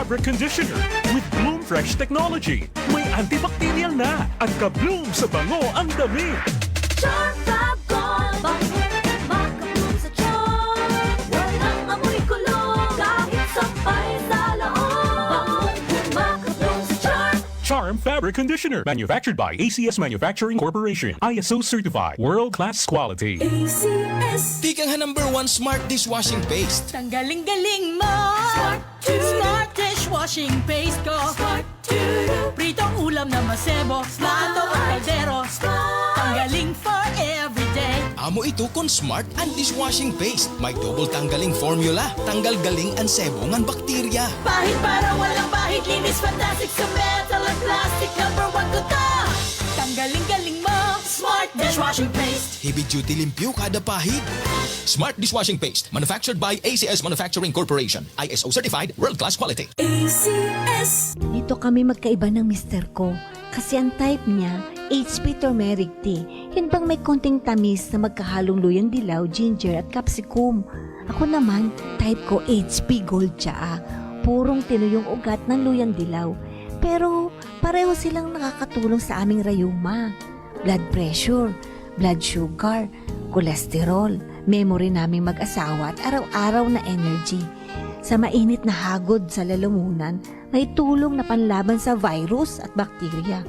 Fabric Conditioner with Bloom Fresh Technology. May antibacterial na at ka-bloom sa bango ang damit. Charm Fab Gold, maka-bloom sa charm. Walang amoy kulong, kahit sampay sa loob. Maka-bloom sa charm. Charm Fabric Conditioner. Manufactured by ACS Manufacturing Corporation. ISO certified. World-class quality. ACS. Tikang #1 Smart Dishwashing Paste. Tanggaling-galing mo! Smart to Smart dishwashing paste ko! Smart to Pritong ulam na masebo, plato o kaldero. Tanggaling for everyday. Amo ito kon Smart and Dishwashing Paste. May double tanggaling formula. Tanggal galing ang sebo ngan bakterya. Pahit para walang bahid, linis fantastic sa metal at plastic. #1 ko ta! Tanggaling-galing mo! Smart dishwashing paste. Heavy duty limpyo kada pahid. Smart Dishwashing Paste. Manufactured by ACS Manufacturing Corporation. ISO certified. World-class quality. ACS. Dito kami magkaiba ng mister ko. Kasi ang type niya, HP turmeric tea. Yun bang may konting tamis na magkahalong luyang dilaw, ginger at capsicum. Ako naman, type ko HP gold tsaa. Purong tinuyong ugat ng luyang dilaw. Pero pareho silang nakakatulong sa aming rayuma. Blood pressure, blood sugar, kolesterol, memory naming mag-asawa at araw-araw na energy. Sa mainit na hagod sa lalamunan, may tulong na panlaban sa virus at bakterya.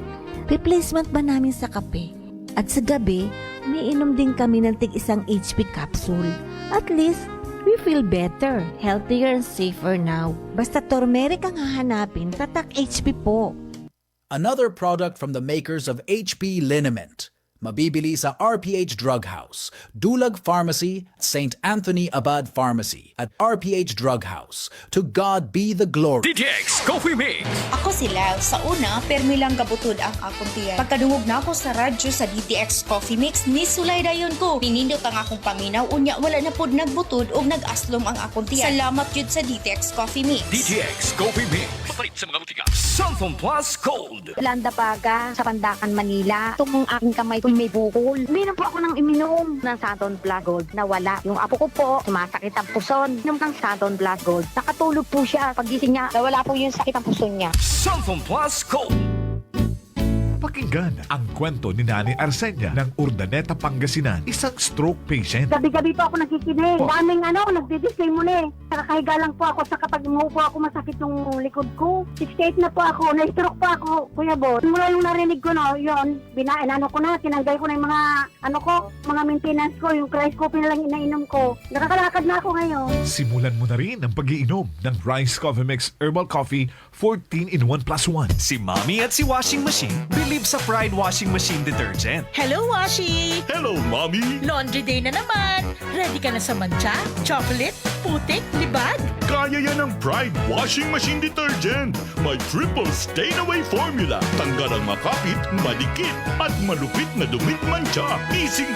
Replacement ba namin sa kape? At sa gabi, umiinom din kami ng tig-isang HP capsule. At least, we feel better, healthier and safer now. Basta turmeric ang hahanapin, tatak HP po. Another product from the makers of HP Liniment. Mabibili sa RPH Drug House, Dulag Pharmacy, St. Anthony Abad Pharmacy, at RPH Drug House. To God be the glory. DTX Coffee Mix. Ako sila, sa una, permi lang kabutod ang akong tiyan. Pagkadungog na ako sa radyo sa DTX Coffee Mix, ni sulay dayon ko. Ninindot ang akong paminaw, unya wala na pod nagbutod o nag-aslom ang akong tiyan. Salamat yun sa DTX Coffee Mix. DTX Coffee Mix. Papalit sa mga butika. Cellphone Plus Cold. Landa Paga sa Pandakan, Manila. Itong aking kamay ko may bukol. Uminom po ako ng iminom ng Saturn Plus Gold. Nawala. Yung apo ko po, sumasakit ang puson. Inom ng Saturn Plus Gold. Nakatulog po siya. Pagising niya, nawala po yung sakit ang puson niya. Cellphone Plus Cold. Pakinggan ang kwento ni Nani Arsenia ng Urdaneta, Pangasinan, isang stroke patient. Gabi-gabi po ako nakikinig. Daming nagdi-display muna eh. Nakakahiga lang po ako sa kapag umuupo ako masakit yung likod ko. 68 na po ako. Na-stroke po ako, Kuya Bo. Mula yung narinig ko yun, tinanggal ko na yung mga maintenance ko, yung rice coffee na lang inainom ko. Nakakalakad na ako ngayon. Simulan mo na rin ang pag-iinom ng Rice Coffee Mix Herbal Coffee 14-in-1+1. Si Mommy at si Washing Machine believe sa Pride Washing Machine Detergent. Hello, Washi! Hello, Mommy. Laundry day na naman. Ready ka na sa mancha, chocolate, putik, libag? Kaya yan ang Pride Washing Machine Detergent. May triple stain-away formula. Tanggal ang makapit, malikit, at malupit na dumit mancha. Easy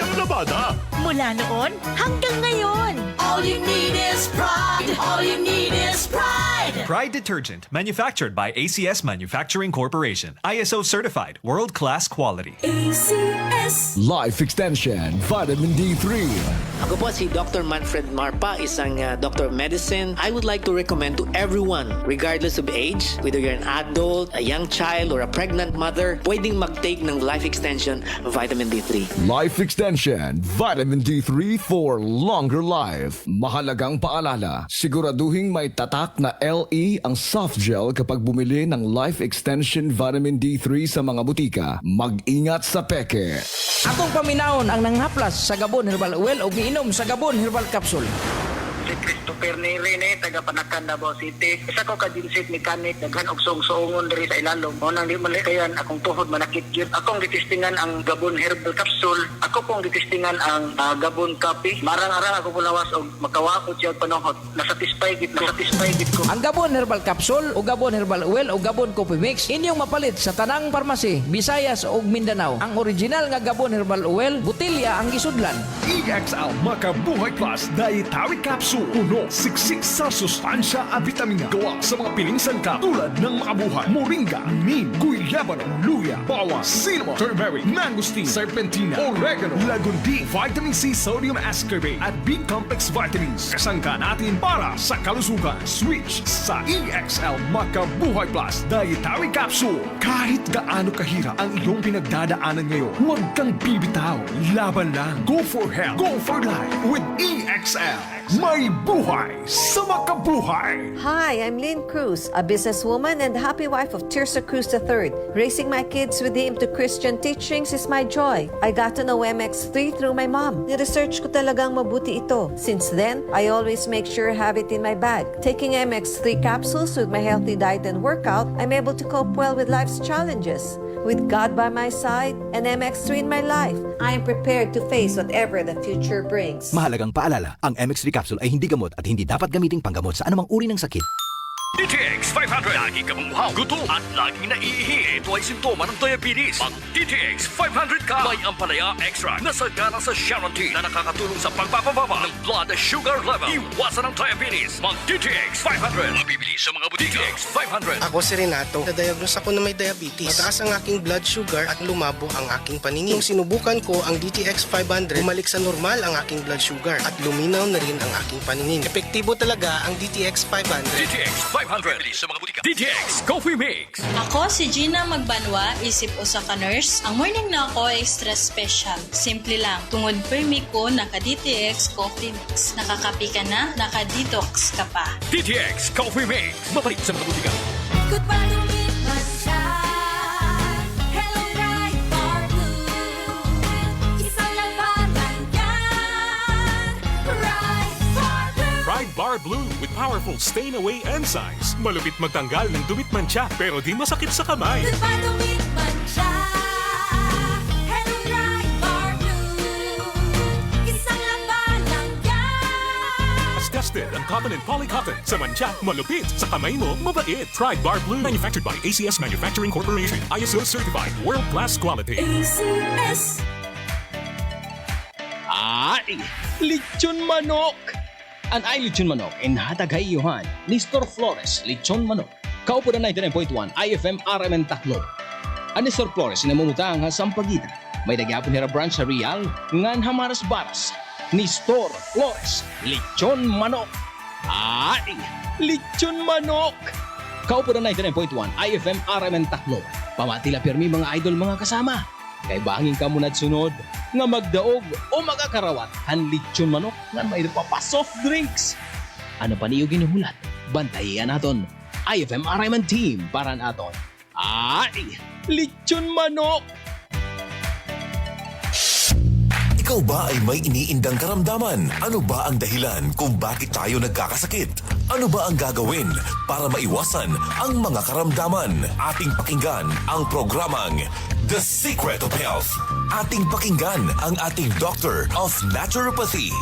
ang labada. Mula noon hanggang ngayon. All you need is pride. All you need is pride. Pride Detergent, manufactured by ACS Manufacturing Corporation. ISO certified, world-class quality. ACS. Life Extension Vitamin D3. Ako po si Dr. Manfred Marpa, isang Doctor of Medicine. I would like to recommend to everyone, regardless of age, whether you're an adult, a young child, or a pregnant mother, pwedeng mag-take ng Life Extension Vitamin D3. Life Extension Vitamin D3 for longer life. Mahalagang paalala, siguraduhin may tatak na LE ang soft gel kapag bumili ng Life Extension Vitamin D3 sa mga butika. Mag-ingat sa peke. Atong paminahon ang nanghaplas sa Gabon Herbal Oil o giinom sa Gabon Herbal Capsule. Si Christopher Nere, taga Panakan, Davao City. Isa ko ka-dinsit mechanic, daghan og song-songon diri sa ilalom. O nang di man kayan, akong tuhod manakit yun. Akong gitistingan ang Gabon Herbal Capsule. Ako pong gitistingan ang Gabon Coffee. Marang-arang ako pulawas og makawakot siya og panahot. Nasatisfy gid ko. Ang Gabon Herbal Capsule o Gabon Herbal Oil o Gabon Coffee Mix inyong mapalit sa tanang parmasi, Visayas ug Mindanao. Ang original nga Gabon Herbal Oil, butilya ang gisudlan. EXL Makabuhay Plus Dietary Capsule. Capsule. Puno, siksik sa sustansya at vitamina. Gawa sa mga piling sangkap tulad ng makabuhay, moringa, neem, guyabano, luya, bawang, cinnamon, turmeric, mangosteen, serpentina, oregano, lagundi, vitamin C, sodium ascorbate at B-complex vitamins. Kasangka natin para sa kalusugan. Switch sa EXL Makabuhay Plus Dietary Capsule. Kahit gaano kahirap ang iyong pinagdadaanan ngayon, huwag kang bibitaw. Laban lang. Go for health. Go for life with EXL. May buhay sa makabuhay. Hi, I'm Lynn Cruz, a businesswoman and happy wife of Tirsa Cruz III. Raising my kids with the aim to Christian teachings is my joy. I got to know MX3 through my mom. Ni-research ko talagang mabuti ito. Since then, I always make sure I have it in my bag. Taking MX3 capsules with my healthy diet and workout, I'm able to cope well with life's challenges. With God by my side and MX3 in my life, I am prepared to face whatever the future brings. Mahalagang paalala, ang MX3 capsule ay hindi gamot at hindi dapat gamiting panggamot sa anumang uri ng sakit. DTX 500. Lagi ka mamuhaw, gutom at laging naiihi. Ito ay simptoma ng diabetes. Mag DTX 500 ka. May ampalaya extra na sagana sa Sharon T na nakakatulong sa pagpapababa ng blood sugar level. Iwasan ang diabetes. Mag DTX 500. Mabibili sa mga butika. DTX 500. Ako si Renato. Na-diagnose ako na may diabetes. Mataas ang aking blood sugar at lumabo ang aking paningin. Nung sinubukan ko ang DTX 500, bumalik sa normal ang aking blood sugar at luminaw na rin ang aking paningin. Epektibo talaga ang DTX 500. DTX 500. Bili sa mga butika. DTX Coffee Mix. Ako si Gina Magbanwa, isip usa ka nurse. Ang morning na ako ay extra special. Simple lang. Tungod permi ko naka-DTX Coffee Mix. Nakakapi ka na, naka-detox ka pa. DTX Coffee Mix. Mabalik sa mga butika. Goodbye to me, Masya. Hello, Bright Bar Blue. Isang labanan yan. Bright Bar Blue. Pride Bar Blue with powerful stain-away enzymes. Malupit magtanggal ng dumit mancha pero di masakit sa kamay. Goodbye to me, Masya. Hello, Bright Bar Blue. Isang labanan yan. As tested ang cotton and polycotton. Sa mancha, malupit. Sa kamay mo, mabait. Pride Bar Blue. Manufactured by ACS Manufacturing Corporation. ISO certified. World-class quality. ACS. Ay! Lechon manok! An ay lechon manok in Hatagayuhan ni Nestor Flores Lechon Manok. Kaupo na 99.1 IFM RMN Tacloban. Ang Nestor Flores na mamutang sa Sampaguita. May nagyapon nila branch sa Real ngan Hamaras Baras. Nestor Flores Lechon Manok. Ay! Lechon manok! Kaupo na 99.1 IFM RMN Tacloban. Pamatila pirmi mga idol mga kasama. Kay bangin ka muna sunod nga magdaog o magakarawat ang lechon manok nga may pa soft drinks. Ano pa niyo ginuhulat? Bantayan naton. IFM RMN team para naton. Ay! Lechon manok! Ikaw ba ay may iniindang karamdaman? Ano ba ang dahilan kung bakit tayo nagkakasakit? Ano ba ang gagawin para maiwasan ang mga karamdaman? Ating pakinggan ang programang The Secret of Health. Ating pakinggan ang ating Doctor of Naturopathy.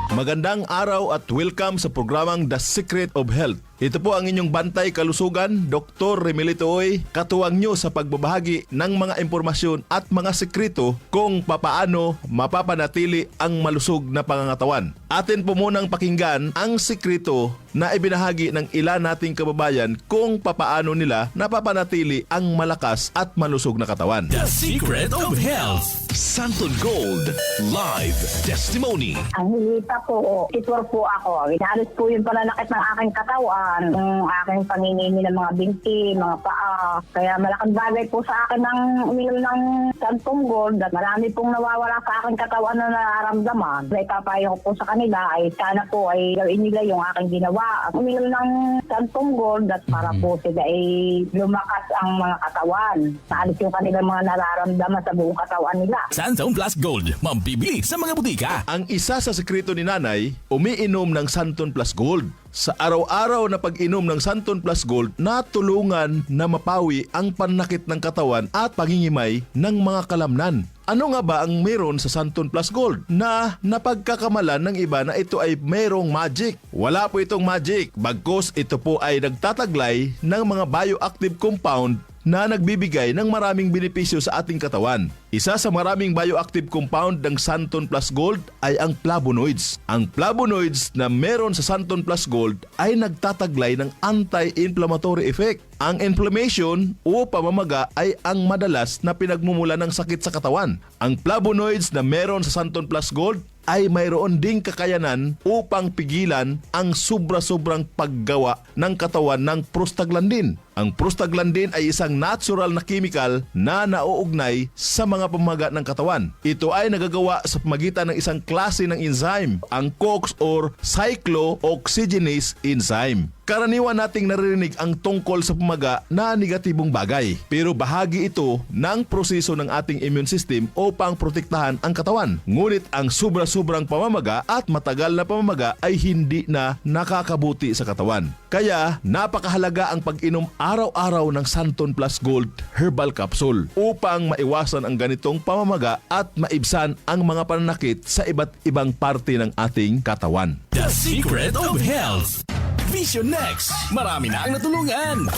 Magandang araw at welcome sa programang The Secret of Health. Ito po ang inyong bantay kalusugan, Dr. Remelito Oy, katuwang nyo sa pagbabahagi ng mga impormasyon at mga sekreto kung papaano mapapanatili ang malusog na pangangatawan. Atin po munang pakinggan ang sekreto na ibinahagi ng ilan nating kababayan kung papaano nila napapanatili ang malakas at malusog na katawan. The Secret of Health. Santon Gold Live Testimony. Ang hilita po, titor po ako. Inalis po yung pananakit ng aking katawan, yung aking panginimi ng mga binti, mga paa. Kaya malaking bagay po sa akin ng uminom ng Santon Gold at marami pong nawawala sa aking katawan na nararamdaman. Ipapayo ko po sa kanila ay sana po ay gawin nila yung aking ginawa. Uminom ng Santon Gold at para po sila ay lumakas ang mga katawan. Naalis yung kanilang mga nararamdaman sa buong katawan nila. Santon Plus Gold, mabibili sa mga butika. Ang isa sa sekreto ni Nanay, umiinom ng Santon Plus Gold. Sa araw-araw na pag-inom ng Santon Plus Gold, natulungan na mapawi ang panakit ng katawan at pangingimay ng mga kalamnan. Ano nga ba ang meron sa Santon Plus Gold na napagkakamalan ng iba na ito ay mayroong magic? Wala po itong magic, bagkus ito po ay nagtataglay ng mga bioactive compound na nagbibigay ng maraming benepisyo sa ating katawan. Isa sa maraming bioactive compound ng Santon Plus Gold ay ang flavonoids. Ang flavonoids na meron sa Santon Plus Gold ay nagtataglay ng anti-inflammatory effect. Ang inflammation o pamamaga ay ang madalas na pinagmumula ng sakit sa katawan. Ang flavonoids na meron sa Santon Plus Gold ay mayroon ding kakayanan upang pigilan ang sobra-sobrang paggawa ng katawan ng prostaglandin. Ang prostaglandin ay isang natural na chemical na nauugnay sa mga pamamaga ng katawan. Ito ay nagagawa sa pamagitan ng isang klase ng enzyme, ang COX or cyclooxygenase enzyme. Karaniwan nating naririnig ang tungkol sa pamaga na negatibong bagay, pero bahagi ito ng proseso ng ating immune system upang protektahan ang katawan. Ngunit ang sobra-sobrang pamamaga at matagal na pamamaga ay hindi na nakakabuti sa katawan. Kaya napakahalaga ang pag-inom araw-araw ng Santon Plus Gold Herbal Capsule upang maiwasan ang ganitong pamamaga at maibsan ang mga pananakit sa iba't ibang parte ng ating katawan. The Secret of Health. Vision Next. Marami na ang natulungan.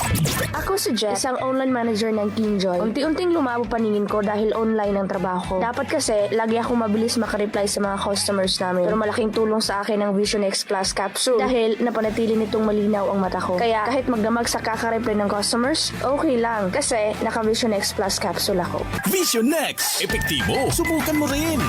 Ako si Jeff, isang online manager ng KingJoy. Unti-unting lumabo paningin ko dahil online ang trabaho ko. Dapat kasi, lagi akong mabilis makareply sa mga customers namin. Pero malaking tulong sa akin ang Vision X Plus Capsule dahil napanatili nitong malinaw ang mata ko. Kaya kahit magdamag sa kakareply ng customers, okay lang kasi naka Vision X Plus Capsule ako. Vision Next. Epektibo. Subukan mo rin.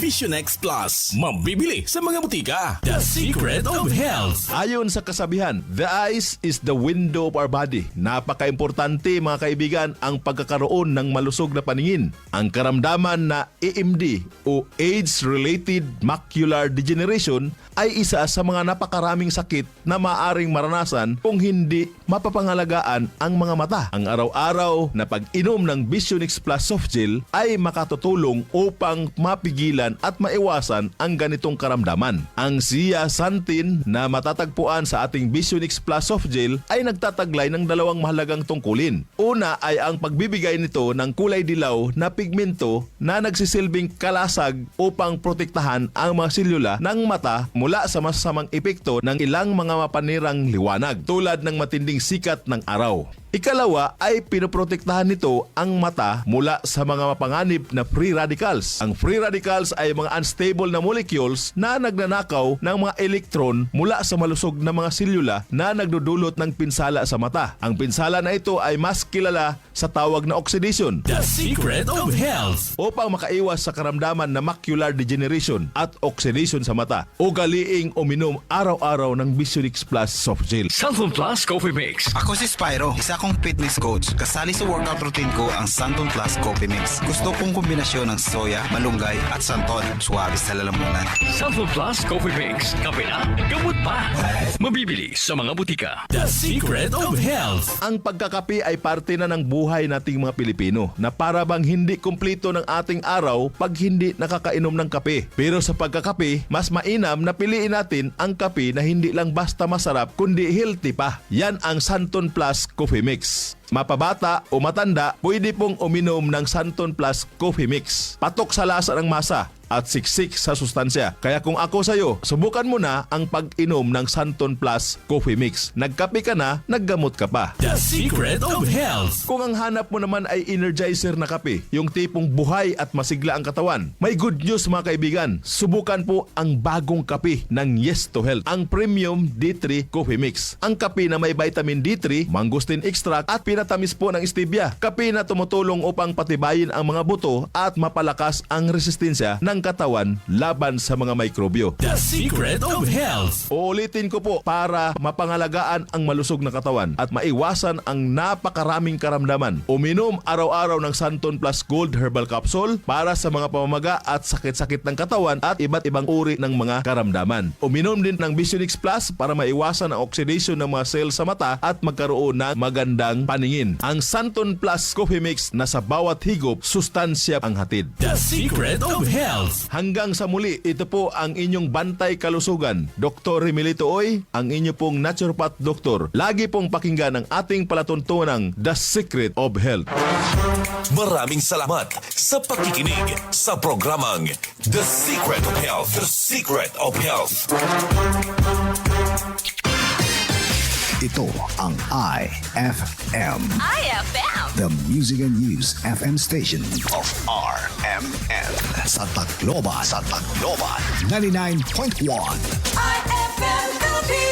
Vision X Plus. Mambibili sa mga butika. The Secret of Health. Ayon sa kasabihan, the eyes is the window of our body. Napaka-importante mga kaibigan ang pagkakaroon ng malusog na paningin. Ang karamdaman na AMD o Age-Related Macular Degeneration ay isa sa mga napakaraming sakit na maaring maranasan kung hindi mapapangalagaan ang mga mata. Ang araw-araw na pag-inom ng Vision X Plus Soft Gel ay makatutulong upang mapigilan at maiwasan ang ganitong karamdaman. Ang zeaxanthin na matatagpuan sa ating Vision X Plus Soft Gel ay nagtataglay ng dalawang mahalagang tungkulin. Una ay ang pagbibigay nito ng kulay dilaw na pigmento na nagsisilbing kalasag upang protektahan ang mga selula ng mata mula sa masasamang epekto ng ilang mga mapanirang liwanag tulad ng matinding sikat ng araw. Ikalawa ay pinoprotektahan nito ang mata mula sa mga mapanganib na free radicals. Ang free radicals ay mga unstable na molecules na nagnanakaw ng mga elektron mula sa malusog na mga selula na nagdudulot ng pinsala sa mata. Ang pinsala na ito ay mas kilala sa tawag na oxidation. The Secret of Health. Upang makaiwas sa karamdaman na macular degeneration at oxidation sa mata, ugaliing uminom araw-araw ng Vision X Plus Soft Gel. Santon Plus Coffee Mix. Ako si Spyro, isa akong fitness coach. Kasali sa workout routine ko ang Santon Plus Coffee Mix. Gusto kong kombinasyon ng soya, malunggay at santon. Suwabe sa lalamunan. Santon Plus Coffee Mix. Kape na, gamot pa. Mabibili sa mga butika. The Secret of Health. Ang pagkakape ay parte na ng buhay nating mga Pilipino na para bang hindi kumpleto ng ating araw pag hindi nakakainom ng kape. Pero sa pagkakape, mas mainam na piliin natin ang kape na hindi lang basta masarap kundi healthy pa. Yan ang Santon Plus Coffee Mix. Mapabata o matanda, pwede pong uminom ng Santon Plus Coffee Mix. Patok sa lasa ng masa at siksik sa sustansya. Kaya kung ako sa'yo, subukan mo na ang pag-inom ng Santon Plus Coffee Mix. Nagkape ka na, naggamot ka pa. The Secret of Health. Kung ang hanap mo naman ay energizer na kape, yung tipong buhay at masigla ang katawan, may good news mga kaibigan. Subukan po ang bagong kape ng Yes to Health, ang Premium D3 Coffee Mix. Ang kape na may vitamin D3, mangosteen extract at pinatamis po ng stevia. Kape na tumutulong upang patibayin ang mga buto at mapalakas ang resistensya ng katawan laban sa mga mikrobyo. The Secret of Health. Uulitin ko po para mapangalagaan ang malusog na katawan at maiwasan ang napakaraming karamdaman. Uminom araw-araw ng Santon Plus Gold Herbal Capsule para sa mga pamamaga at sakit-sakit ng katawan at iba't ibang uri ng mga karamdaman. Uminom din ng Vision X Plus para maiwasan ang oxidation ng mga cells sa mata at magkaroon ng magandang paningin. Ang Santon Plus Coffee Mix na sa bawat higop, sustansya ang hatid. The Secret of Health. Hanggang sa muli, ito po ang inyong bantay kalusugan. Dr. Remilito Oy, ang inyo pong naturopath doktor. Lagi pong pakinggan ang ating palatuntunang The Secret of Health. Maraming salamat sa pakikinig sa programang The Secret of Health. The Secret of Health. Ito ang IFM. IFM. The Music and News FM station of RMN. Sa Tacloban. 99.1. IFM Philippines.